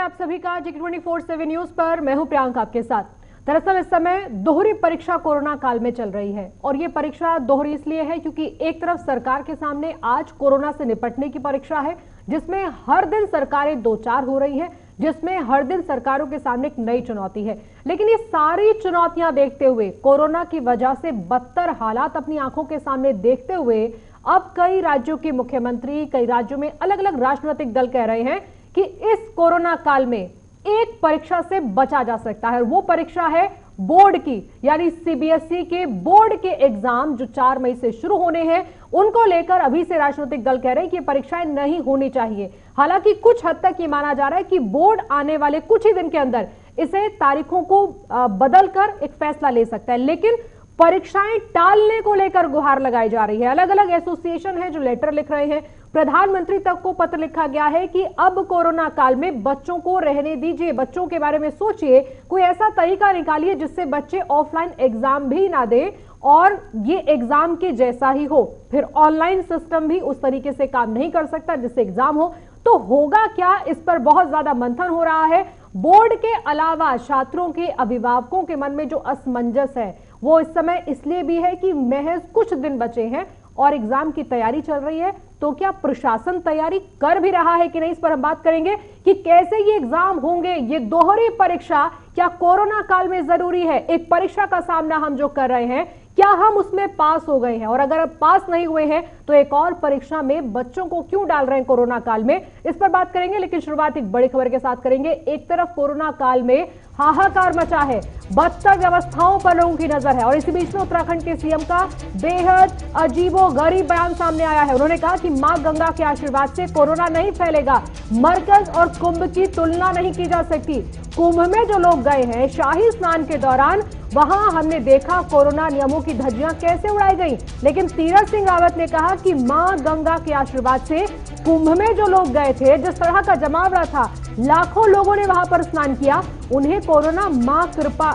आप सभी का G24/7 न्यूज पर। मैं हूं प्रियंका आपके साथ। दरअसल इस समय दोहरी परीक्षा कोरोना काल में चल रही है और ये परीक्षा दोहरी इसलिए है क्योंकि एक तरफ सरकार के सामने आज कोरोना से निपटने की परीक्षा है, जिसमें हर दिन सरकारें दो चार हो रही हैं, जिसमें हर दिन सरकारों के सामने एक नई चुनौती है। लेकिन ये सारी चुनौतियां देखते हुए, कोरोना की वजह से बदतर हालात अपनी आंखों के सामने देखते हुए अब कई राज्यों के मुख्यमंत्री, कई राज्यों में अलग अलग राजनीतिक दल कह रहे हैं कि इस कोरोना काल में एक परीक्षा से बचा जा सकता है। वो परीक्षा है बोर्ड की, यानी सीबीएसई के बोर्ड के एग्जाम जो 4 मई से शुरू होने हैं। उनको लेकर अभी से राजनीतिक दल कह रहे हैं कि परीक्षाएं नहीं होनी चाहिए। हालांकि कुछ हद तक ये माना जा रहा है कि बोर्ड आने वाले कुछ ही दिन के अंदर इसे तारीखों को बदलकर एक फैसला ले सकता है, लेकिन परीक्षाएं टालने को लेकर गुहार लगाई जा रही है। अलग अलग एसोसिएशन है जो लेटर लिख रहे हैं, प्रधानमंत्री तक को पत्र लिखा गया है कि अब कोरोना काल में बच्चों को रहने दीजिए, बच्चों के बारे में सोचिए, कोई ऐसा तरीका निकालिए जिससे बच्चे ऑफलाइन एग्जाम भी ना दे और ये एग्जाम के जैसा ही हो। फिर ऑनलाइन सिस्टम भी उस तरीके से काम नहीं कर सकता जिससे एग्जाम हो, तो होगा क्या, इस पर बहुत ज्यादा मंथन हो रहा है। बोर्ड के अलावा छात्रों के अभिभावकों के मन में जो असमंजस है वो इस समय इसलिए भी है कि महज कुछ दिन बचे हैं और एग्जाम की तैयारी चल रही है। तो क्या प्रशासन तैयारी कर भी रहा है कि नहीं, इस पर हम बात करेंगे कि कैसे ये एग्जाम होंगे। ये दोहरी परीक्षा क्या कोरोना काल में जरूरी है? एक परीक्षा का सामना हम जो कर रहे हैं, क्या हम उसमें पास हो गए हैं? और अगर पास नहीं हुए हैं तो एक और परीक्षा में बच्चों को क्यों डाल रहे हैं कोरोना काल में, इस पर बात करेंगे। लेकिन शुरुआत एक बड़ी खबर के साथ करेंगे। एक तरफ कोरोना काल में हाहाकार मचा है, बदतर व्यवस्थाओं पर लोगों की नजर है और इसी बीच में उत्तराखंड के सीएम का बेहद अजीबोगरीब बयान सामने आया है। उन्होंने कहा कि मां गंगा के आशीर्वाद से कोरोना नहीं फैलेगा, मरकज और कुंभ की तुलना नहीं की जा सकती। कुंभ में जो लोग गए हैं शाही स्नान के दौरान, वहां हमने देखा कोरोना नियमों की धज्जियां कैसे उड़ाई गई, लेकिन तीरथ सिंह रावत ने कहा कि मां गंगा के आशीर्वाद से कुंभ में जो लोग गए थे, जिस तरह का जमावड़ा था, लाखों लोगों ने वहां पर स्नान किया, उन्हें कोरोना मां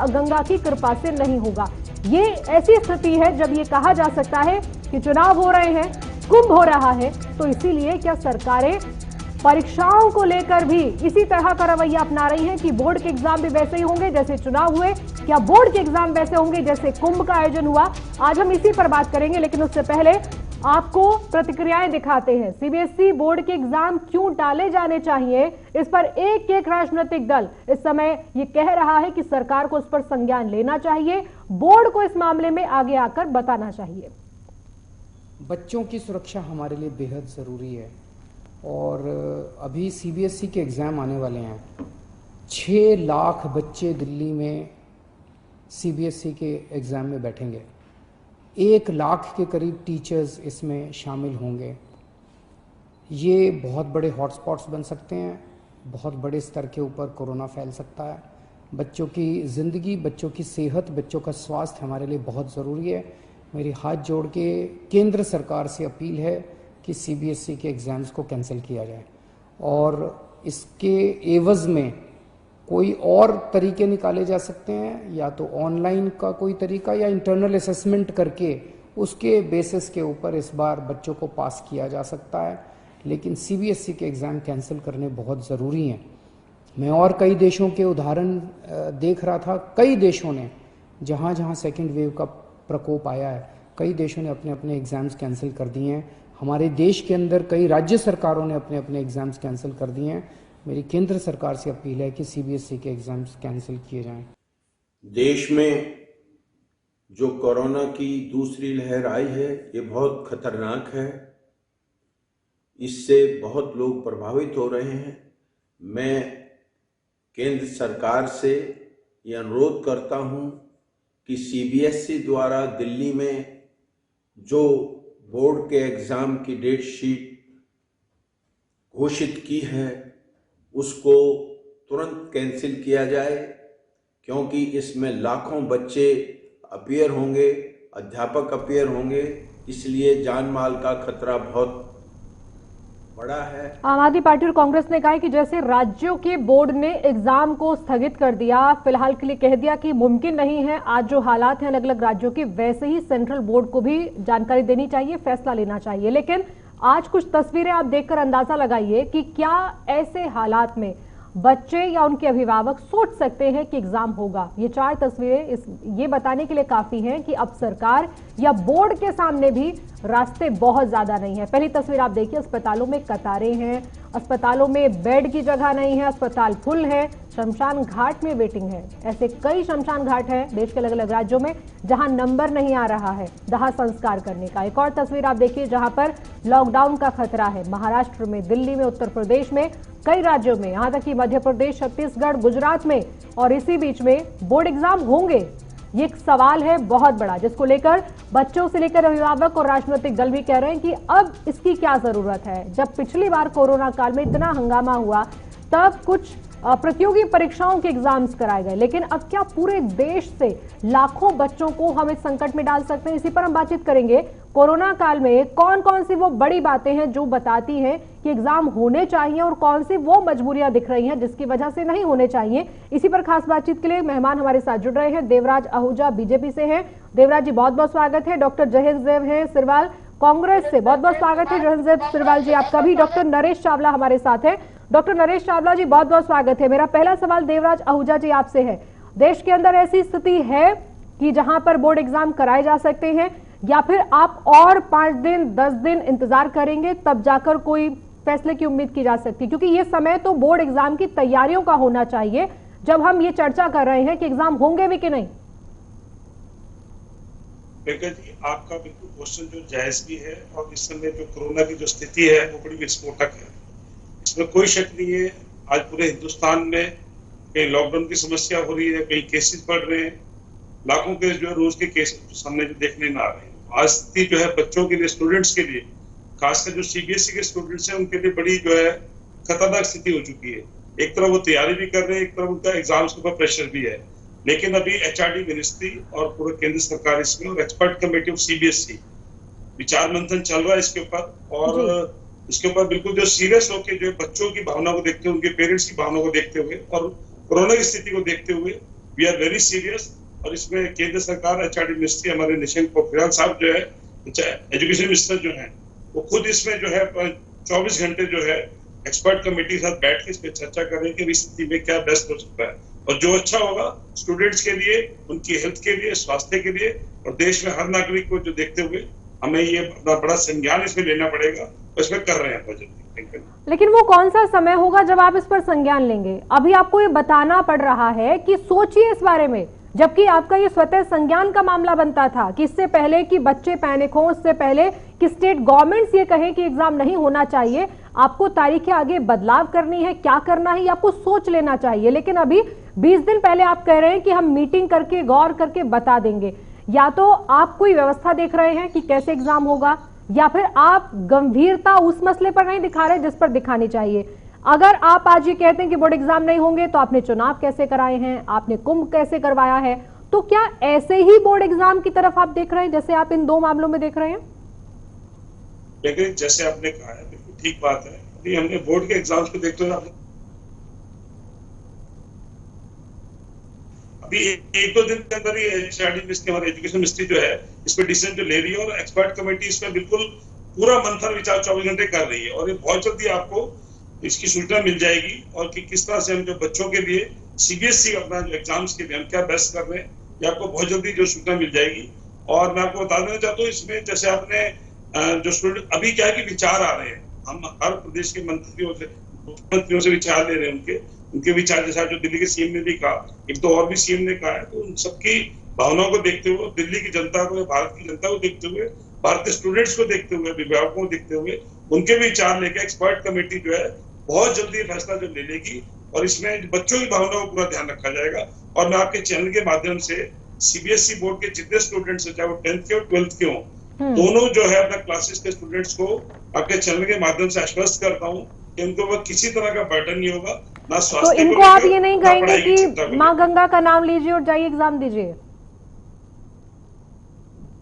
गंगा की कृपा से नहीं होगा। ये ऐसी स्थिति है जब ये कहा जा सकता है कि चुनाव हो रहे हैं, कुंभ हो रहा है, तो इसीलिए क्या सरकारें परीक्षाओं को लेकर भी इसी तरह का रवैया अपना रही हैं कि बोर्ड के एग्जाम भी वैसे ही होंगे जैसे चुनाव हुए? क्या बोर्ड के एग्जाम वैसे होंगे जैसे कुंभ का आयोजन हुआ? आज हम इसी पर बात करेंगे, लेकिन उससे पहले आपको प्रतिक्रियाएं दिखाते हैं। सीबीएसई बोर्ड के एग्जाम क्यों टाले जाने चाहिए, इस पर एक एक राजनीतिक दल इस समय ये कह रहा है कि सरकार को इस पर संज्ञान लेना चाहिए, बोर्ड को इस मामले में आगे आकर बताना चाहिए। बच्चों की सुरक्षा हमारे लिए बेहद ज़रूरी है और अभी सीबीएसई के एग्ज़ाम आने वाले हैं। 6 लाख बच्चे दिल्ली में सीबीएसई के एग्ज़ाम में बैठेंगे। 1 लाख के करीब टीचर्स इसमें शामिल होंगे। ये बहुत बड़े हॉटस्पॉट्स बन सकते हैं, बहुत बड़े स्तर के ऊपर कोरोना फैल सकता है। बच्चों की ज़िंदगी, बच्चों की सेहत, बच्चों का स्वास्थ्य हमारे लिए बहुत ज़रूरी है। मेरी हाथ जोड़ के केंद्र सरकार से अपील है कि सीबीएसई के एग्ज़ाम्स को कैंसिल किया जाए और इसके एवज़ में कोई और तरीके निकाले जा सकते हैं, या तो ऑनलाइन का कोई तरीका या इंटरनल असेसमेंट करके उसके बेसिस के ऊपर इस बार बच्चों को पास किया जा सकता है। लेकिन सीबीएसई के एग्ज़ाम कैंसिल करने बहुत ज़रूरी हैं। मैं और कई देशों के उदाहरण देख रहा था। कई देशों ने जहाँ जहाँ सेकेंड वेव का प्रकोप आया है, कई देशों ने अपने अपने एग्ज़ाम्स कैंसिल कर दिए हैं। हमारे देश के अंदर कई राज्य सरकारों ने अपने अपने एग्ज़ाम्स कैंसिल कर दिए हैं। मेरी केंद्र सरकार से अपील है कि सीबीएसई के एग्ज़ाम्स कैंसिल किए जाएं। देश में जो कोरोना की दूसरी लहर आई है, ये बहुत खतरनाक है। इससे बहुत लोग प्रभावित हो रहे हैं। मैं केंद्र सरकार से ये अनुरोध करता हूँ कि सीबीएसई द्वारा दिल्ली में जो बोर्ड के एग्ज़ाम की डेट शीट घोषित की है उसको तुरंत कैंसिल किया जाए, क्योंकि इसमें लाखों बच्चे अपीयर होंगे, अध्यापक अपीयर होंगे, इसलिए जान माल का खतरा बहुत बड़ा है। आम आदमी पार्टी और कांग्रेस ने कहा है कि जैसे राज्यों के बोर्ड ने एग्जाम को स्थगित कर दिया, फिलहाल के लिए कह दिया कि मुमकिन नहीं है, आज जो हालात हैं अलग अलग राज्यों के, वैसे ही सेंट्रल बोर्ड को भी जानकारी देनी चाहिए, फैसला लेना चाहिए। लेकिन आज कुछ तस्वीरें आप देखकर अंदाजा लगाइए कि क्या ऐसे हालात में बच्चे या उनके अभिभावक सोच सकते हैं कि एग्जाम होगा। ये 4 तस्वीरें ये बताने के लिए काफी हैं कि अब सरकार या बोर्ड के सामने भी रास्ते बहुत ज्यादा नहीं है। पहली तस्वीर आप देखिए, अस्पतालों में कतारें हैं, अस्पतालों में बेड की जगह नहीं है, अस्पताल फुल है, शमशान घाट में वेटिंग है। ऐसे कई शमशान घाट हैं देश के अलग अलग राज्यों में जहां नंबर नहीं आ रहा है दाह संस्कार करने का। एक और तस्वीर आप देखिए जहां पर लॉकडाउन का खतरा है। महाराष्ट्र में, दिल्ली में, उत्तर प्रदेश में, कई राज्यों में, यहां तक कि मध्य प्रदेश, छत्तीसगढ़, गुजरात में, और इसी बीच में बोर्ड एग्जाम होंगे। ये एक सवाल है बहुत बड़ा, जिसको लेकर बच्चों से लेकर अभिभावक और राजनीतिक दल भी कह रहे हैं कि अब इसकी क्या जरूरत है। जब पिछली बार कोरोना काल में इतना हंगामा हुआ तब कुछ प्रतियोगी परीक्षाओं के एग्जाम्स कराए गए, लेकिन अब क्या पूरे देश से लाखों बच्चों को हम इस संकट में डाल सकते हैं? इसी पर हम बातचीत करेंगे। कोरोना काल में कौन कौन सी वो बड़ी बातें हैं जो बताती हैं कि एग्जाम होने चाहिए और कौन सी वो मजबूरियां दिख रही हैं जिसकी वजह से नहीं होने चाहिए। इसी पर खास बातचीत के लिए मेहमान हमारे साथ जुड़ रहे हैं। देवराज आहूजा बीजेपी से हैं। देवराज जी, बहुत बहुत स्वागत है। डॉक्टर जहेंद्र हैं सिरवाल कांग्रेस से, बहुत बहुत स्वागत है जहेंद्र सिरवाल जी आपका भी। डॉक्टर नरेश चावला हमारे साथ है। डॉक्टर नरेश चावला जी, बहुत बहुत स्वागत है। मेरा पहला सवाल देवराज आहूजा जी आपसे है, देश के अंदर ऐसी स्थिति है कि जहां पर बोर्ड एग्जाम कराए जा सकते हैं, या फिर आप और 5 दिन 10 दिन इंतजार करेंगे तब जाकर कोई फैसले की उम्मीद की जा सकती है? क्योंकि ये समय तो बोर्ड एग्जाम की तैयारियों का होना चाहिए जब हम ये चर्चा कर रहे हैं कि एग्जाम होंगे भी कि नहीं। प्रियंका जी, आपका बिल्कुल क्वेश्चन जो जायज भी है, और इस समय जो कोरोना की जो स्थिति है वो बड़ी विस्फोटक है, इसमें कोई शक नहीं है। आज पूरे हिंदुस्तान में कहीं लॉकडाउन की समस्या हो रही है, कहीं केसेस बढ़ रहे हैं, लाखों के जो है रोज के केसेस सामने जो देखने में आ रहे हैं। आज स्थिति जो है बच्चों के लिए, स्टूडेंट्स के लिए, खासकर जो सीबीएसई के स्टूडेंट्स हैं उनके लिए बड़ी जो है खतरनाक स्थिति हो चुकी है। एक तरफ वो तैयारी भी कर रहे हैं, एक तरफ उनका एग्जाम्स के ऊपर प्रेशर भी है। लेकिन अभी एचआरडी मिनिस्ट्री और पूरे केंद्र सरकार इसमें, और एक्सपर्ट कमेटी ऑफ सीबीएसई विचार मंथन चल रहा है इसके ऊपर, और इसके ऊपर बिल्कुल जो सीरियस होकर जो बच्चों की भावना को देखते हुए, उनके पेरेंट्स की भावना को देखते हुए और कोरोना की स्थिति को देखते हुए वी आर वेरी सीरियस। और इसमें केंद्र सरकार, एचआरडी मिनिस्ट्री, हमारे निशंक पोखरियाल साहब जो है एजुकेशन मिनिस्टर जो है, वो खुद इसमें जो है 24 घंटे जो है एक्सपर्ट कमेटी के साथ बैठ के इस पर चर्चा कर रहे हैं कि इस स्थिति में क्या बेस्ट हो सकता है, और जो अच्छा होगा स्टूडेंट्स के लिए, उनकी हेल्थ के लिए, स्वास्थ्य के लिए, और देश में हर नागरिक को जो देखते हुए हमें ये बड़ा संज्ञान इसमें लेना पड़ेगा, और इसमें कर रहे हैं बहुत जल्दी। लेकिन वो कौन सा समय होगा जब आप इस पर संज्ञान लेंगे? अभी आपको ये बताना पड़ रहा है कि सोचिए इस बारे में, जबकि आपका ये स्वतः संज्ञान का मामला बनता था कि इससे पहले कि बच्चे पैनिक हों, उससे पहले कि स्टेट गवर्नमेंट्स ये कहें कि एग्जाम नहीं होना चाहिए, आपको तारीखें आगे बदलाव करनी है, क्या करना है ये आपको सोच लेना चाहिए। लेकिन अभी 20 दिन पहले आप कह रहे हैं कि हम मीटिंग करके, गौर करके बता देंगे। या तो आप कोई व्यवस्था देख रहे हैं कि कैसे एग्जाम होगा, या फिर आप गंभीरता उस मसले पर नहीं दिखा रहे जिस पर दिखानी चाहिए। अगर आप आज ये कहते हैं कि बोर्ड एग्जाम नहीं होंगे, तो आपने चुनाव कैसे कराए हैं, आपने कुंभ कैसे करवाया है, तो क्या ऐसे ही बोर्ड एग्जाम की तरफ आप देख रहे हैं जैसे आप इन 2 मामलों में देख रहे हैं? लेकिन जैसे आपने कहा है, बिल्कुल ठीक बात है। अभी हमने बोर्ड के एग्जाम्स को देखते हुए अभी 1-2 दिन के अंदर ही एचआरडी मिनिस्ट्री, हमारे एजुकेशन मिनिस्ट्री जो है इस पर डिसीजन जो ले रही है, और एक्सपर्ट कमेटी इसमें बिल्कुल पूरा मंथन विचार 24 घंटे कर रही है, और ये बहुत जल्दी आपको इसकी सूचना मिल जाएगी, और कि किस तरह से हम जो बच्चों के लिए सीबीएसई अपना जो एग्जाम्स के लिए हम क्या बेस्ट कर रहे हैं, ये आपको बहुत जल्दी जो सूचना मिल जाएगी। और मैं आपको बता देना चाहता हूँ इसमें, जैसे आपने जो स्टूडेंट अभी क्या है कि विचार आ रहे हैं, हम हर प्रदेश के मुख्यमंत्रियों से विचार ले रहे हैं, उनके विचार, जैसा जो दिल्ली के सीएम ने भी कहा, एक तो और भी सीएम ने कहा है, तो उन सबकी भावनाओं को देखते हुए, दिल्ली की जनता को, भारत की जनता को देखते हुए, भारत के स्टूडेंट्स को देखते हुए, अभिभावकों को देखते हुए, उनके भी विचार लेकर एक्सपर्ट कमेटी जो है बहुत जल्दी फैसला जो ले लेगी, और इसमें बच्चों की भावनाओं को पूरा ध्यान रखा जाएगा। और मैं आपके चैनल के माध्यम से सीबीएसई बोर्ड के जितने स्टूडेंट्स हैं, चाहे वो 10th के और 12th के हों, दोनों जो है अपना क्लासेस के स्टूडेंट्स को आपके चैनल के माध्यम से आश्वस्त करता हूँ कि उनको वो किसी तरह का बर्डन नहीं होगा, ना स्वास्थ्य। तो इनको आप ये नहीं कहेंगे कि माँ गंगा का नाम लीजिए और जाइए एग्जाम दीजिए?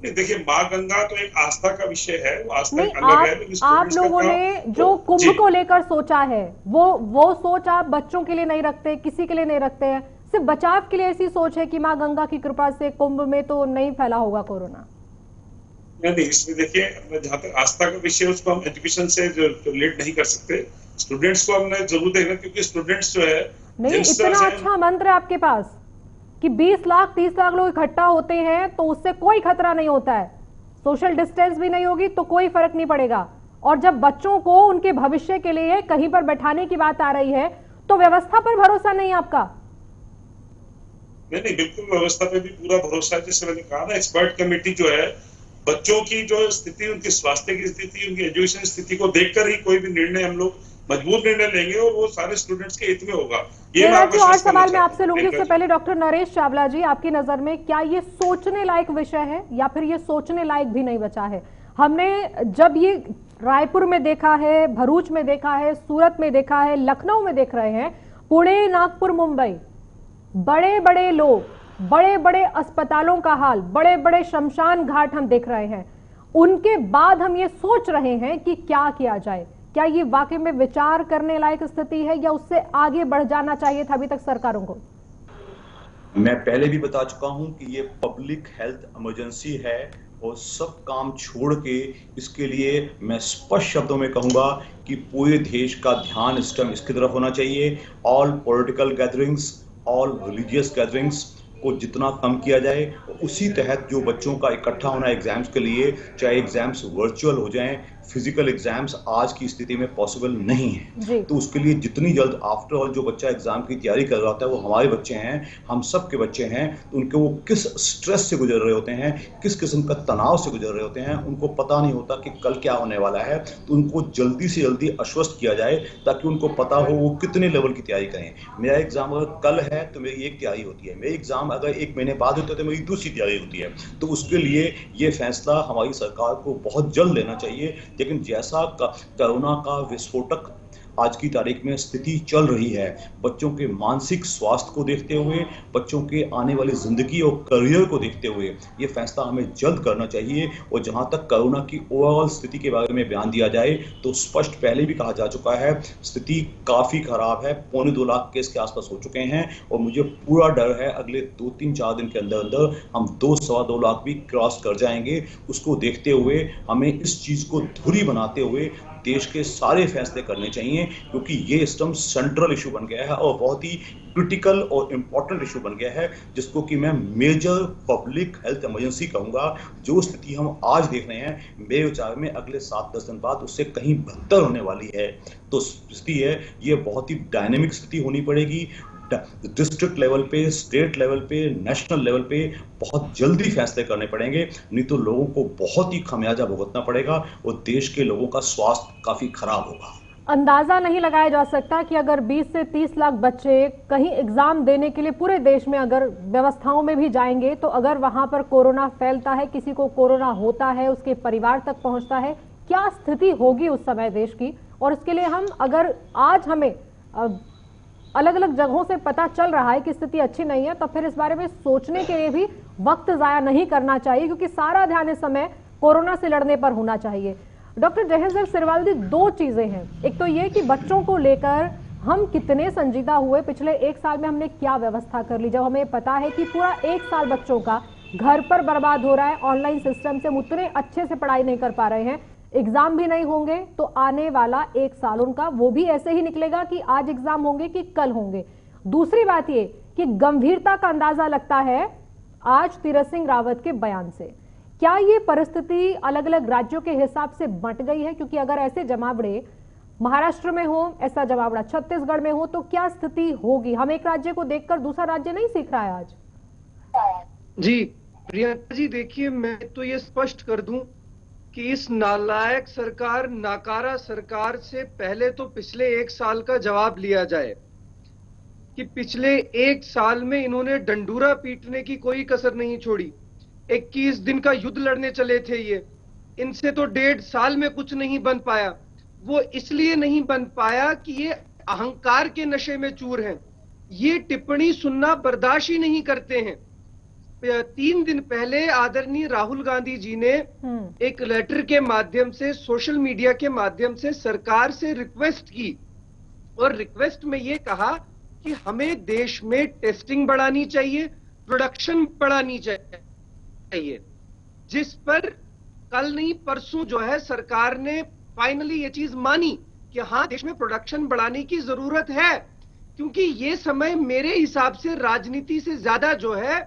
देखिए, माँ गंगा तो एक आस्था का विषय है, वो आस्था नहीं, अलग है। आप लोगों ने जो कुंभ को लेकर सोचा है, वो सोच आप बच्चों के लिए नहीं रखते, किसी के लिए नहीं रखते हैं, सिर्फ बचाव के लिए ऐसी सोच है कि माँ गंगा की कृपा से कुंभ में तो नहीं फैला होगा कोरोना? नहीं, इसमें देखिए, जहाँ तक आस्था का विषय उसको हम एजुकेशन से जो रिलेट नहीं कर सकते। स्टूडेंट्स को हमने जरूर देखना, क्योंकि स्टूडेंट्स जो है नहीं, इतना अच्छा मंत्र है आपके पास कि 20 लाख 30 लाख लोग इकट्ठा होते हैं तो उससे कोई खतरा नहीं होता है, सोशल डिस्टेंस भी नहीं होगी तो कोई फर्क नहीं पड़ेगा। और जब बच्चों को उनके भविष्य के लिए कहीं पर बैठाने की बात आ रही है तो व्यवस्था पर भरोसा नहीं आपका? नहीं, बिल्कुल व्यवस्था पे भी पूरा भरोसा है। जैसे मैंने कहा ना, एक्सपर्ट कमेटी जो है बच्चों की जो स्थिति, उनकी स्वास्थ्य की स्थिति, उनकी एजुकेशन स्थिति को देखकर ही कोई भी निर्णय हम लोग मजबूत निर्णय लेंगे और वो सारे स्टूडेंट्स के हित में होगा। ये मैं आपको और आश्वस्त करना सवाल मैं आपसे चाहता हूं। लूंगी, उससे पहले डॉक्टर नरेश चावला जी, आपकी नजर में क्या ये सोचने लायक विषय है या फिर ये सोचने लायक भी नहीं बचा है? हमने जब ये रायपुर में देखा है, भरूच में देखा है, सूरत में देखा है, लखनऊ में देख रहे हैं, पुणे, नागपुर, मुंबई, बड़े बड़े लोग, बड़े बड़े अस्पतालों का हाल, बड़े बड़े शमशान घाट हम देख रहे हैं, उनके बाद हम ये सोच रहे हैं कि क्या किया जाए। क्या ये वाकई में विचार करने लायक स्थिति है या उससे आगे बढ़ जाना चाहिए था अभी तक सरकारों को? मैं पहले भी बता चुका हूं कि ये पब्लिक हेल्थ इमरजेंसी है और सब काम छोड़ के इसके लिए मैं स्पष्ट शब्दों में कहूंगा कि पूरे देश का ध्यान इस टाइम इसकी तरफ होना चाहिए। All political gatherings, all religious gatherings को जितना कम किया जाए, उसी तहत जो बच्चों का इकट्ठा होना एग्जाम्स के लिए, चाहे एग्जाम्स वर्चुअल हो जाएं, फिजिकल एग्जाम्स आज की स्थिति में पॉसिबल नहीं है, तो उसके लिए जितनी जल्द, आफ्टर ऑल जो बच्चा एग्जाम की तैयारी कर रहा होता है वो हमारे बच्चे हैं, हम सब के बच्चे हैं, तो उनके वो किस स्ट्रेस से गुजर रहे होते हैं, किस किस्म का तनाव से गुजर रहे होते हैं, उनको पता नहीं होता कि कल क्या होने वाला है, तो उनको जल्दी से जल्दी आश्वस्त किया जाए ताकि उनको पता हो वो कितने लेवल की तैयारी करें। मेरा एग्जाम अगर कल है तो मेरी एक तैयारी होती है, मेरी एग्जाम अगर 1 महीने बाद होता है तो मेरी दूसरी तैयारी होती है। तो उसके लिए ये फैसला हमारी सरकार को बहुत जल्द लेना चाहिए। लेकिन जैसा कोरोना का विस्फोटक आज की तारीख में स्थिति चल रही है, बच्चों के मानसिक स्वास्थ्य को देखते हुए, बच्चों के आने वाली जिंदगी और करियर को देखते हुए ये फैसला हमें जल्द करना चाहिए। और जहां तक कोरोना की ओवरऑल स्थिति के बारे में बयान दिया जाए तो स्पष्ट पहले भी कहा जा चुका है, स्थिति काफी खराब है, 2.25 लाख केस के आसपास हो चुके हैं और मुझे पूरा डर है अगले 2-3-4 दिन के अंदर अंदर हम 2-2.25 लाख भी क्रॉस कर जाएंगे। उसको देखते हुए हमें इस चीज को धुरी बनाते हुए देश के सारे फैसले करने चाहिए, क्योंकि ये इस टाइम सेंट्रल इशू बन गया है और बहुत ही क्रिटिकल और इम्पोर्टेंट इशू बन गया है, जिसको कि मैं मेजर पब्लिक हेल्थ इमरजेंसी कहूंगा। जो स्थिति हम आज देख रहे हैं, मेरे विचार में अगले 7-10 दिन बाद उससे कहीं बेहतर होने वाली है। तो स्थिति है, ये बहुत ही डायनेमिक स्थिति होनी पड़ेगी। डिस्ट्रिक्ट लेवल पे, स्टेट लेवल पे, नेशनल लेवल पे बहुत जल्दी फैसले करने पड़ेंगे, नहीं तो लोगों को बहुत ही खमियाजा भुगतना पड़ेगा और देश के लोगों का स्वास्थ्य काफी खराब होगा। अंदाजा नहीं लगाया जा सकता कि अगर 20 से 30 लाख बच्चे कहीं एग्जाम देने के लिए पूरे देश में अगर व्यवस्थाओं में भी जाएंगे तो अगर वहां पर कोरोना फैलता है, किसी को कोरोना होता है, उसके परिवार तक पहुंचता है, क्या स्थिति होगी उस समय देश की। और इसके लिए हम अगर आज हमें अलग अलग जगहों से पता चल रहा है कि स्थिति अच्छी नहीं है, तो फिर इस बारे में सोचने के लिए भी वक्त जाया नहीं करना चाहिए, क्योंकि सारा ध्यान इस समय कोरोना से लड़ने पर होना चाहिए। डॉक्टर जयहिंद सिरवाल जी, 2 चीजें हैं। एक तो ये कि बच्चों को लेकर हम कितने संजीदा हुए, पिछले 1 साल में हमने क्या व्यवस्था कर ली, जब हमें पता है कि पूरा 1 साल बच्चों का घर पर बर्बाद हो रहा है, ऑनलाइन सिस्टम से हम उतने अच्छे से पढ़ाई नहीं कर पा रहे हैं, एग्जाम भी नहीं होंगे, तो आने वाला 1 साल उनका वो भी ऐसे ही निकलेगा कि आज एग्जाम होंगे कि कल होंगे। दूसरी बात ये कि गंभीरता का अंदाजा लगता है आज तीरथ सिंह रावत के बयान से। क्या ये परिस्थिति अलग अलग राज्यों के हिसाब से बंट गई है? क्योंकि अगर ऐसे जमावड़े महाराष्ट्र में हो, ऐसा जमावड़ा छत्तीसगढ़ में हो, तो क्या स्थिति होगी? हम एक राज्य को देखकर दूसरा राज्य नहीं सीख रहा है आज। जी प्रियंका जी, देखिए मैं तो ये स्पष्ट कर दूं कि इस नालायक सरकार, नाकारा सरकार से पहले तो पिछले 1 साल का जवाब लिया जाए कि पिछले 1 साल में इन्होंने डंडूरा पीटने की कोई कसर नहीं छोड़ी। 21 दिन का युद्ध लड़ने चले थे ये, इनसे तो 1.5 साल में कुछ नहीं बन पाया। वो इसलिए नहीं बन पाया कि ये अहंकार के नशे में चूर हैं, ये टिप्पणी सुनना बर्दाश्त ही नहीं करते हैं। 3 दिन पहले आदरणीय राहुल गांधी जी ने एक लेटर के माध्यम से, सोशल मीडिया के माध्यम से सरकार से रिक्वेस्ट की और रिक्वेस्ट में ये कहा कि हमें देश में टेस्टिंग बढ़ानी चाहिए, प्रोडक्शन बढ़ानी चाहिए, जिस पर कल नहीं परसों जो है सरकार ने फाइनली ये चीज मानी कि हाँ, देश में प्रोडक्शन बढ़ाने की जरूरत है, क्योंकि ये समय मेरे हिसाब से राजनीति से ज्यादा जो है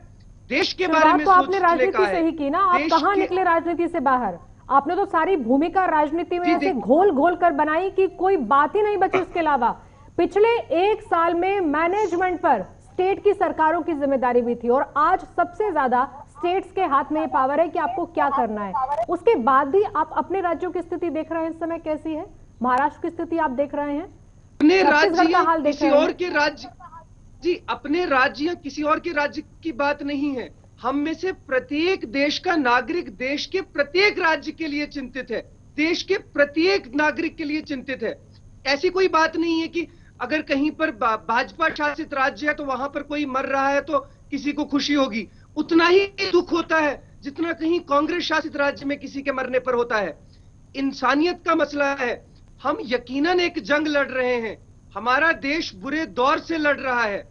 देश के बारे में तो आपने सोचने राजनीति का से है। ही की ना, आप देश कहाँ के- निकले राजनीति से बाहर? आपने तो सारी भूमिका राजनीति में जी, ऐसे देख- घोल घोल कर बनाई कि कोई बात ही नहीं बची इसके अलावा। पिछले एक साल में मैनेजमेंट पर स्टेट की सरकारों की जिम्मेदारी भी थी और आज सबसे ज्यादा स्टेट्स के हाथ में ये पावर है कि आपको क्या करना है। उसके बाद भी आप अपने राज्यों की स्थिति देख रहे हैं, इस समय कैसी है? महाराष्ट्र की स्थिति आप देख रहे हैं, अपने छत्तीसगढ़ राज्य का या हाल देख किसी रहे हैं। और के राज्य, जी अपने राज्य या किसी और के राज्य की बात नहीं है। हम में से प्रत्येक देश का नागरिक देश के प्रत्येक राज्य के लिए चिंतित है, देश के प्रत्येक नागरिक के लिए चिंतित है। ऐसी कोई बात नहीं है कि अगर कहीं पर भाजपा शासित राज्य है तो वहां पर कोई मर रहा है तो किसी को खुशी होगी। उतना ही दुख होता है जितना कहीं कांग्रेस शासित राज्य में किसी के मरने पर होता है। इंसानियत का मसला है। हम यकीनन एक जंग लड़ रहे हैं, हमारा देश बुरे दौर से लड़ रहा है।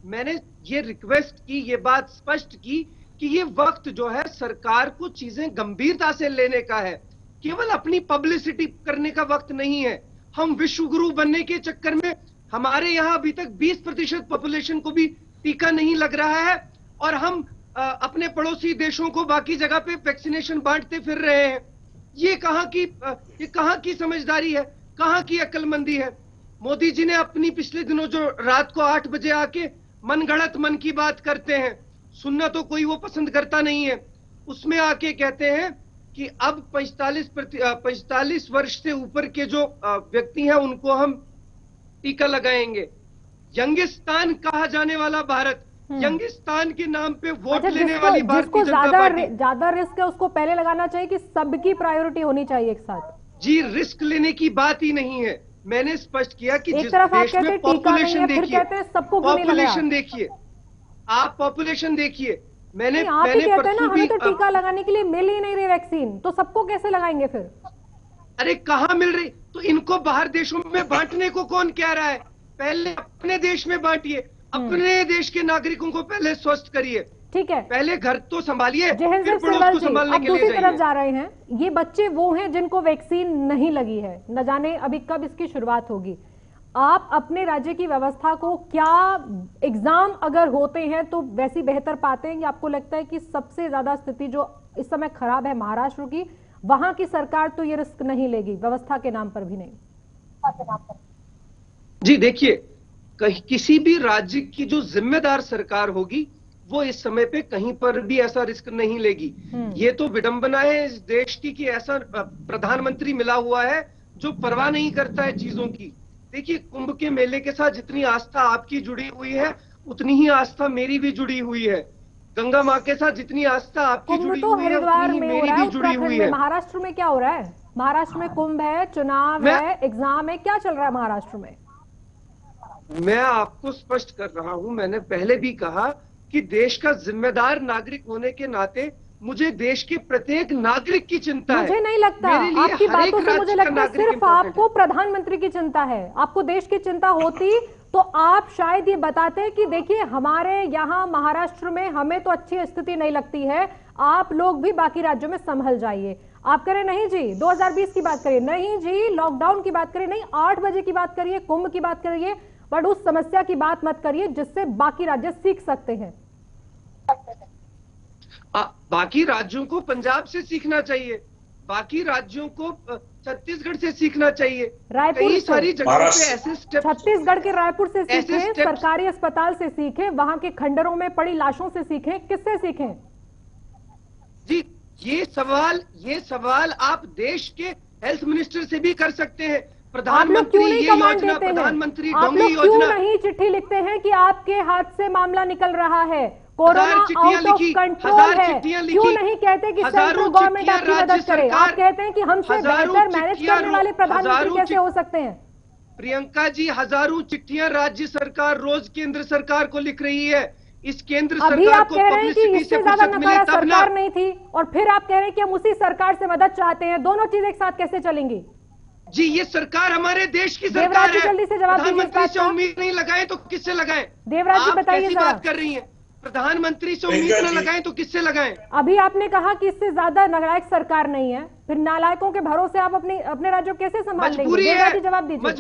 मैंने ये रिक्वेस्ट की, ये बात स्पष्ट की कि ये वक्त जो है सरकार को चीजें गंभीरता से लेने का है, केवल अपनी पब्लिसिटी करने का वक्त नहीं है। हम विश्व गुरु बनने के चक्कर में हमारे यहाँ अभी तक 20% पॉपुलेशन को भी टीका नहीं लग रहा है और हम अपने पड़ोसी देशों को बाकी जगह पे वैक्सीनेशन बांटते फिर रहे हैं। ये कहाँ की समझदारी है, कहाँ की अक्लमंदी है? मोदी जी ने अपनी पिछले दिनों जो रात को 8 बजे आके मनगढ़ंत मन की बात करते हैं, सुनना तो कोई वो पसंद करता नहीं है, उसमें आके कहते हैं कि अब 45 वर्ष से ऊपर के जो व्यक्ति हैं उनको हम टीका लगाएंगे। यंगिस्तान कहा जाने वाला भारत, यंगिस्तान के नाम पे वोट लेने वाली भारतीय जनता पार्टी, ज्यादा रिस्क है उसको पहले लगाना चाहिए कि सबकी प्रायोरिटी होनी चाहिए एक साथ? जी रिस्क लेने की बात ही नहीं है। मैंने स्पष्ट किया कि एक जिस तरफ आप देश कहते में हैं टीका नहीं है, पॉपुलेशन फिर देखिए, कहते हैं सबको क्यों नहीं लगाया? पॉपुलेशन देखिए, आप पॉपुलेशन देखिए। मैंने नहीं, आप ही कहते हैं ना परसों हमें भी तो टीका लगाने के लिए मिल ही नहीं रही वैक्सीन, तो सबको कैसे लगाएंगे फिर? अरे कहाँ मिल रही? तो इनको बाहर देशों में बांटने को कौन कह रहा है? पहले अपने देश में बांटिए, अपने देश के नागरिकों को पहले स्वस्थ करिए, ठीक है। पहले घर तो संभालिए, जयहिंद फिर सिंह पड़ोस को जी, संभालने अब के लिए दूसरी तरफ जाइए। जा रहे हैं। ये बच्चे वो हैं जिनको वैक्सीन नहीं लगी है, न जाने अभी कब इसकी शुरुआत होगी। आप अपने राज्य की व्यवस्था को क्या एग्जाम अगर होते हैं तो वैसी बेहतर पाते हैं, या आपको लगता है कि सबसे ज्यादा स्थिति जो इस समय खराब है महाराष्ट्र की, वहां की सरकार तो ये रिस्क नहीं लेगी, व्यवस्था के नाम पर भी नहीं? जी देखिए, किसी भी राज्य की जो जिम्मेदार सरकार होगी वो इस समय पे कहीं पर भी ऐसा रिस्क नहीं लेगी। ये तो विडंबना है इस देश की कि ऐसा प्रधानमंत्री मिला हुआ है जो परवाह नहीं करता है चीजों की। देखिए, कुंभ के मेले के साथ जितनी आस्था आपकी जुड़ी हुई है उतनी ही आस्था मेरी भी जुड़ी हुई है। गंगा माँ के साथ जितनी आस्था आपकी कुंभ जुड़ी तो हुई है हरिद्वार उतनी ही में हो मेरी रहा है, भी जुड़ी उत्तराखंड हुई में। है। महाराष्ट्र में क्या हो रहा है? महाराष्ट्र में कुंभ है, चुनाव है, एग्जाम है, क्या चल रहा है महाराष्ट्र में? मैं आपको स्पष्ट कर रहा हूं, मैंने पहले भी कहा कि देश का जिम्मेदार नागरिक होने के नाते मुझे देश के प्रत्येक नागरिक की चिंता है। मुझे नहीं लगता, मेरे लिए आपकी हर एक बातों से राज्य मुझे का लगता है नागरिक सिर्फ important आपको प्रधानमंत्री की चिंता है। आपको देश की चिंता होती तो आप शायद ये बताते कि देखिए हमारे यहाँ महाराष्ट्र में हमें तो अच्छी स्थिति नहीं लगती है, आप लोग भी बाकी राज्यों में संभल जाइए। आप कह रहे नहीं जी 2020 की बात करिए, नहीं जी लॉकडाउन की बात करिए, नहीं 8 बजे की बात करिए, कुंभ की बात करिए, बट उस समस्या की बात मत करिए जिससे बाकी राज्य सीख सकते हैं। बाकी राज्यों को पंजाब से सीखना चाहिए, बाकी राज्यों को छत्तीसगढ़ से सीखना चाहिए, रायपुर कई से, सारी जगहों पे ऐसे स्टेप, छत्तीसगढ़ के रायपुर से ऐसे सीखें, steps- सरकारी अस्पताल से सीखें, वहां के खंडरों में पड़ी लाशों से सीखें, किससे सीखें? जी ये सवाल आप देश के हेल्थ मिनिस्टर से भी कर सकते हैं। आप लोग क्यों नहीं कमांड देते हैं? प्रधानमंत्री आप डोंगी लोग क्यों योजना, नहीं चिट्ठी लिखते हैं कि आपके हाथ से मामला निकल रहा है, कोरोना चिट्ठियां आउट ऑफ लिखी, कंट्रोल 1000 है? चिट्ठियां क्यों लिखी, नहीं कहते कि हजारों सेंट्रल गवर्नमेंट चिट्ठियां आपकी राज्य मदद करे? सरकार, आप कहते हैं कि हमसे हजारों बेहतर मैनेज चिट्ठियां करने वाले प्रधानमंत्री हजारों कैसे हो सकते हैं? प्रियंका जी, हजारों चिट्ठियां राज्य सरकार रोज केंद्र सरकार को लिख रही है। इस केंद्र अभी सरकार आप को कह रहे हैं कि पब्लिसिटी इससे से ज्यादा फुर्सत मिले नकारा तब ना। सरकार नहीं थी, और फिर आप कह रहे हैं कि हम उसी सरकार से मदद चाहते हैं। दोनों चीज एक साथ कैसे चलेंगी? जी ये सरकार हमारे देश की देवराज सरकार जी, है। जल्दी से जवाब दीजिए इस प्रधानमंत्री बात से का। उम्मीद नहीं लगाए तो किससे लगाए? देवराज जी आप बताइए कैसी जरा। बात कर रही हैं? प्रधानमंत्री से उम्मीद प्रियंका न जी। लगाएं तो किससे लगाएं? अभी आपने कहा कि इससे ज्यादा नालायक सरकार नहीं है, फिर नालायकों के भरोसे आप अपने राज्य को कैसे संभाल लेंगे? मजबूरी देवराज है, जी जवाब दीजिए।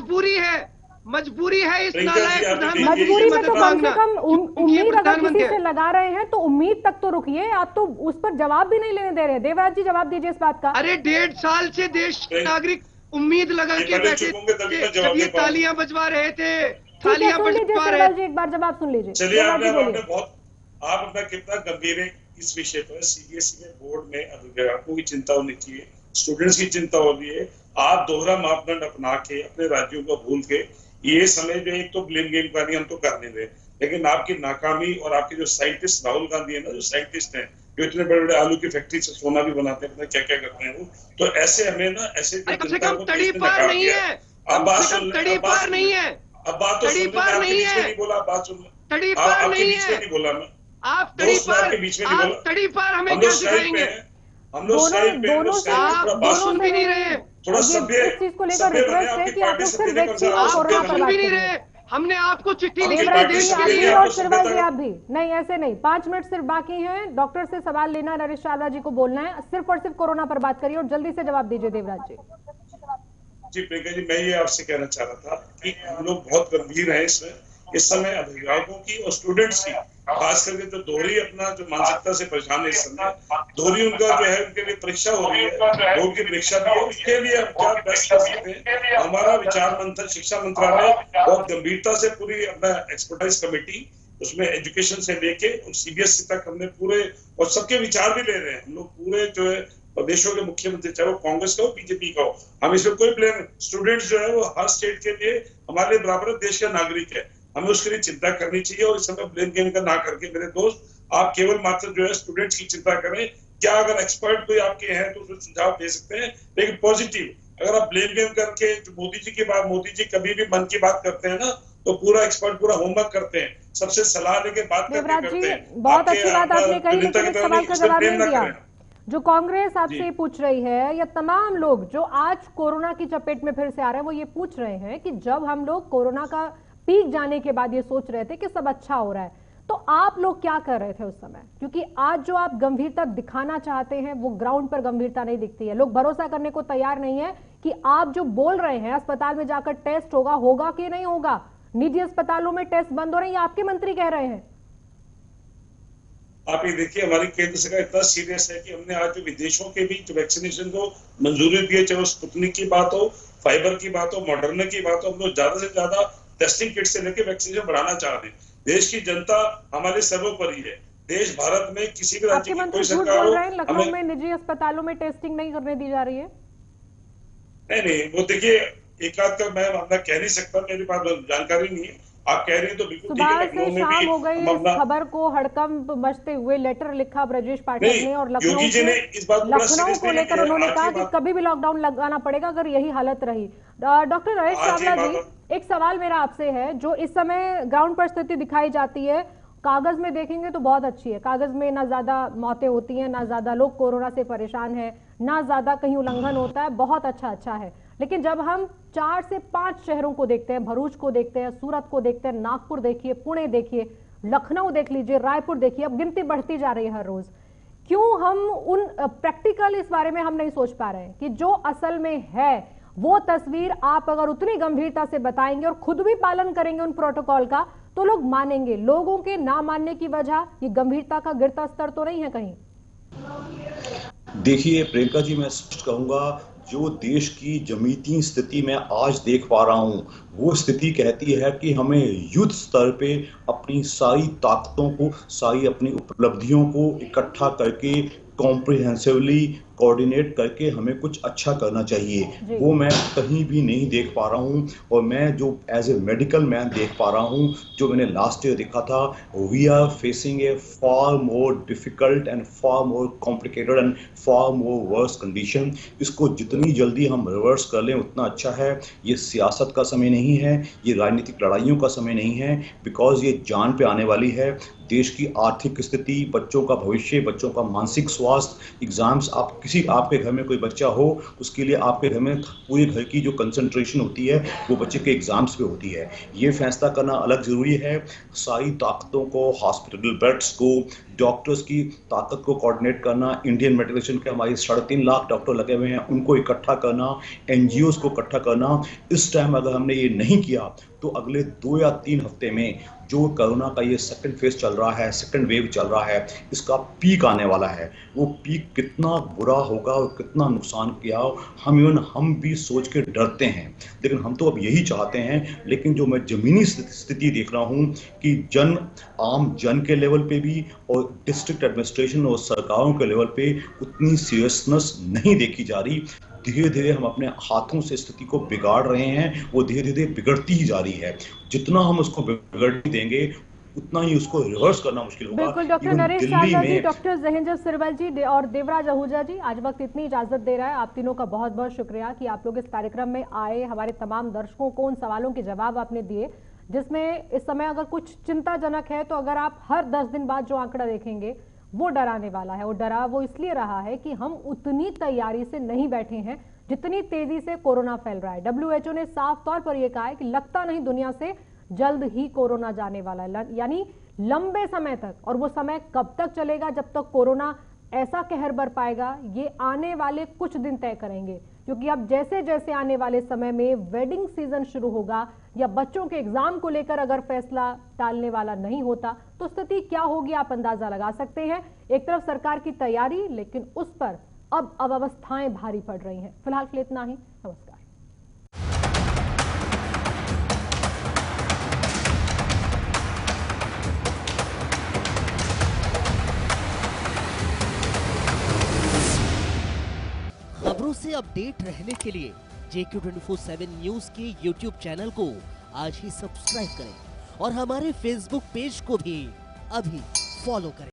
मजबूरी है इस प्रियंका जी, नालायक आप ये प्रधानमंत्री देखिए, मजबूरी से में तो मदद कम से मांगना। कम क्योंकि ये उम्मीद अगर प्रधानमंत्री किसी से लगा रहे हैं तो उम्मीद तक तो रुकिए, आप तो उस पर जवाब भी नहीं लेने दे रहे। देवराज जी जवाब दीजिए इस बात का। अरे 1.5 साल से देश के नागरिक उम्मीद लगा ये के पहले बैठे चुप होंगे तभी मैं थे, जवाब जब ये दे पाऊंगा। तालियां बजवा रहे थे, ठीक है, तालियां सुन लीजिए बजवा रहे सरदार जी, एक बार जवाब सुन लीजिए। चलिए, देवराज जी आपने बोलिए। आप अपना कितना गंभीर है इस विषय पर। सीबीएसई के बोर्ड में अभिभावकों की चिंता होनी चाहिए, स्टूडेंट्स की चिंता हो रही है। आप दोहरा मापदंड अपना के अपने राज्यों को भूल के ये समय जो एक तो ब्लेम गेम का नहीं, हम तो कर नहीं रहे, लेकिन आपकी नाकामी और आपके जो साइंटिस्ट राहुल गांधी है ना, जो साइंटिस्ट हैं जो इतने बड़े बड़े आलू की फैक्ट्री से सोना भी बनाते हैं, क्या क्या करते हैं वो, तो ऐसे हमें ना ऐसे कम से कम तड़ी पार नहीं है, अब बात कम से कम सुन, तड़ी पार नहीं है, अब बात तो तड़ी सुन, पार आपके नहीं बीच में है, नहीं बोला, बात सुन, तड़ी पार आपके नहीं बीच में है। नहीं बोला मैं, आप तड़ी दोस्त पार, आपके बीच में नहीं आप बोला। तड़ी पार हमें हम क्या लोग साइड पे सिखाएंगे? हैं, हम लोग साइड पे हैं, हम लोग साइड पे, आप थोड़ा दोनों बात सुन भी नहीं रहे, थोड़ा ये सभ्य इस चीज को लेकर सभ्य बने, रिक्वेस्ट है आपकी कि आप पार्टी लोग सभ्य सिर्फ नहीं, व्यक्ति कम से और कम कोरोना सभ्य पर सुन बात भी नहीं करिए। रहे। हमने आपको चिट्ठी आपकी लिखकर देवराज पार्टी देश जी के सभ्य आप लिए भी आप और तो सिरवाल जी सभ्यता- आप भी नहीं, ऐसे नहीं। 5 मिनट सिर्फ बाकी हैं, डॉक्टर से सवाल लेना, नरेश चावला जी को बोलना है, सिर्फ और सिर्फ कोरोना पर बात करिए और जल्दी से जवाब दीजिए देवराज जी। जी प्रियंका जी, मैं ये आपसे कहना चाह रहा था कि हम लोग बहुत गंभीर हैं इसमें। इस समय अभिभावकों की और स्टूडेंट्स की, खास करके जो दोहरी अपना जो मानसिकता से परेशान है इस समय, दोहरी उनका जो है उनके लिए परीक्षा हो रही है, बोर्ड की परीक्षा भी है, उसके लिए हम क्या बेस्ट कर सकते हैं। हमारा विचार मंथन शिक्षा मंत्रालय बहुत गंभीरता से पूरी अपना एक्सपर्टाइज कमेटी, उसमें एजुकेशन से लेके और सीबीएसई तक हमने पूरे, और सबके विचार भी ले रहे हैं हम लोग, पूरे जो है प्रदेशों के मुख्यमंत्री, चाहे वो कांग्रेस का हो बीजेपी का हो, हम इसमें कोई ब्लेम, स्टूडेंट्स जो है वो हर स्टेट के लिए हमारे लिए बराबर देश का नागरिक है, हमें उसके लिए चिंता करनी चाहिए। और इस समय ब्लेम गेम का ना करके मेरे दोस्त, आप केवल मात्र जो है स्टूडेंट्स की चिंता करें। क्या अगर एक्सपर्ट कोई आपके हैं तो उसमें सुझाव दे सकते हैं, लेकिन पॉजिटिव। अगर आप ब्लेम गेम करके, जो मोदी जी की बात, मोदी जी कभी भी मन की बात करते हैं ना तो पूरा एक्सपर्ट पूरा होमवर्क करते हैं, सबसे सलाह लेके बात करके देवराज करते जी हैं। बहुत अच्छी बात आपने कही, नेता लेकिन की एक तरह सवाल का इसमें जवाब blame नहीं ना दिया। करें। जो कांग्रेस आपसे जी। पूछ रही है, या तमाम लोग जो आज कोरोना की चपेट में फिर से आ रहे हैं, वो ये पूछ रहे हैं कि जब हम लोग कोरोना का पीक जाने के बाद ये सोच रहे थे कि सब अच्छा हो रहा है, तो आप लोग क्या कर रहे थे उस समय? क्योंकि आज जो आप गंभीरता दिखाना चाहते हैं वो ग्राउंड पर गंभीरता नहीं दिखती है। लोग भरोसा करने को तैयार नहीं है कि आप जो बोल रहे हैं अस्पताल में जाकर टेस्ट होगा कि नहीं होगा। निजी अस्पतालों में टेस्ट बंद हो रहे हैं, ये आपके मंत्री कह रहे हैं। आप ये देखिए, हमारी केंद्र सरकार इतना सीरियस है कि हमने आज जो विदेशों के भी जो वैक्सीनेशन को मंजूरी दी है, चाहे वो स्पुतनिक की बात हो, फाइबर की बात हो, मॉडर्ना की बात हो, हम लोग ज्यादा से ज्यादा टेस्टिंग किट से लेकर वैक्सीनेशन बढ़ाना चाह रहे हैं। देश की जनता हमारे सर्वोपरि है। देश भारत में किसी भी राज्य आपके की मंत्री कोई झूठ सरकार बोल हो, रहे हैं, लखनऊ हमें में निजी अस्पतालों में टेस्टिंग नहीं करने दी जा रही है। नहीं, वो देखिए एक आध का मैं अपना कह नहीं सकता, मेरे पास जानकारी नहीं है। आप कह रही हैं तो बिल्कुल ठीक है। सुबह लखनऊ से में शाम भी हो गई हम इस अपना, खबर को हड़कंप मचते हुए लेटर लिखा ब्रजेश पाठक नहीं, ने, और योगी जी ने इस बात को बड़ा लखनऊ सीरियस को नहीं लेकर लिया। उन्होंने आज कहा की कि बात- कभी भी लॉकडाउन लगाना पड़ेगा अगर यही हालत रही। डॉक्टर नरेश आज की चावला जी, बात- एक सवाल मेरा आपसे है, जो इस समय ग्राउंड पर स्थिति दिखाई जाती है, कागज में देखेंगे तो बहुत अच्छी है, कागज में ना ज्यादा मौतें होती हैं, ना ज्यादा लोग कोरोना से परेशान हैं, ना ज्यादा कहीं उल्लंघन होता है, बहुत अच्छा है। लेकिन जब हम 4 से 5 शहरों को देखते हैं, भरूच को देखते हैं, सूरत को देखते हैं, नागपुर देखिए, पुणे देखिए, लखनऊ देख लीजिए, रायपुर देखिए, अब गिनती बढ़ती जा रही है हर रोज। क्यों हम उन प्रैक्टिकल इस बारे में हम नहीं सोच पा रहे हैं कि जो असल में है वो तस्वीर आप अगर उतनी गंभीरता से बताएंगे और खुद भी पालन करेंगे उन प्रोटोकॉल का, तो लोग मानेंगे। लोगों के ना मानने की वजह ये गंभीरता का गिरता स्तर तो नहीं है कहीं? देखिए प्रियंका जी, मैं सच कहूंगा, जो देश की जमीती स्थिति मैं आज देख पा रहा हूं, वो स्थिति कहती है कि हमें युद्ध स्तर पे अपनी सारी ताकतों को, सारी अपनी उपलब्धियों को इकट्ठा करके कॉम्प्रिहेंसिवली कोऑर्डिनेट करके हमें कुछ अच्छा करना चाहिए। वो मैं कहीं भी नहीं देख पा रहा हूँ। और मैं जो एज ए मेडिकल मैन देख पा रहा हूँ, जो मैंने लास्ट ईयर देखा था, we are facing a far more difficult and far more complicated and far more worse condition. इसको जितनी जल्दी हम रिवर्स कर लें उतना अच्छा है। ये सियासत का समय नहीं है, ये राजनीतिक लड़ाइयों का समय नहीं है, बिकॉज ये जान पे आने वाली है। देश की आर्थिक स्थिति, बच्चों का भविष्य, बच्चों का मानसिक स्वास्थ्य, एग्जाम्स, आपके घर में कोई बच्चा हो, उसके लिए आपके घर में पूरे घर की जो कंसंट्रेशन होती है वो बच्चे के एग्जाम्स पे होती है। ये फैसला करना अलग जरूरी है। सारी ताकतों को, हॉस्पिटल बेड्स को, डॉक्टर्स की ताकत को कोऑर्डिनेट करना, इंडियन मेडिकल एसोसिएशन के हमारे 3.5 लाख डॉक्टर लगे हुए हैं, उनको इकट्ठा करना, एनजीओज को इकट्ठा करना। इस टाइम अगर हमने ये नहीं किया तो अगले 2 या 3 हफ्ते में जो कोरोना का ये सेकंड फेज चल रहा है, सेकंड वेव चल रहा है, इसका पीक आने वाला है। वो पीक कितना बुरा होगा और कितना नुकसान किया, हम भी सोच के डरते हैं। लेकिन हम तो अब यही चाहते हैं, लेकिन जो मैं जमीनी स्थिति देख रहा हूँ कि आम जन के लेवल पे भी और डिस्ट्रिक्ट एडमिनिस्ट्रेशन और सरकारों के लेवल पे उतनी सीरियसनेस नहीं देखी जा रही। धीरे धीरे हम अपने हाथों से स्थिति को बिगाड़ रहे हैं, वो धीरे धीरे बिगड़ती ही जा रही है। जितना हम उसको बिगड़ने देंगे उतना ही उसको रिवर्स करना मुश्किल होगा। बिल्कुल डॉक्टर नरेश शारदा जी, डॉक्टर जहेंद्र सिरवल जी और देवराज आहूजा जी, आज वक्त इतनी इजाजत दे रहा है। आप तीनों का बहुत बहुत शुक्रिया कि आप लोग इस कार्यक्रम में आए, हमारे तमाम दर्शकों को उन सवालों के जवाब आपने दिए जिसमें इस समय अगर कुछ चिंताजनक है तो अगर आप हर 10 दिन बाद जो आंकड़ा देखेंगे वो डराने वाला है। और डरा वो इसलिए रहा है कि हम उतनी तैयारी से नहीं बैठे हैं जितनी तेजी से कोरोना फैल रहा है। WHO ने साफ तौर पर यह कहा है कि लगता नहीं दुनिया से जल्द ही कोरोना जाने वाला है, यानी लंबे समय तक। और वो समय कब तक चलेगा, जब तक कोरोना ऐसा कहर बर पाएगा, ये आने वाले कुछ दिन तय करेंगे। क्योंकि अब जैसे जैसे आने वाले समय में वेडिंग सीजन शुरू होगा या बच्चों के एग्जाम को लेकर अगर फैसला टालने वाला नहीं होता तो स्थिति क्या होगी आप अंदाजा लगा सकते हैं। एक तरफ सरकार की तैयारी, लेकिन उस पर अब अव्यवस्थाएं भारी पड़ रही हैं। फिलहाल के लिए इतना ही। नमस्कार। खबरों से अपडेट रहने के लिए JQ24/7 न्यूज के YouTube चैनल को आज ही सब्सक्राइब करें और हमारे Facebook पेज को भी अभी फॉलो करें।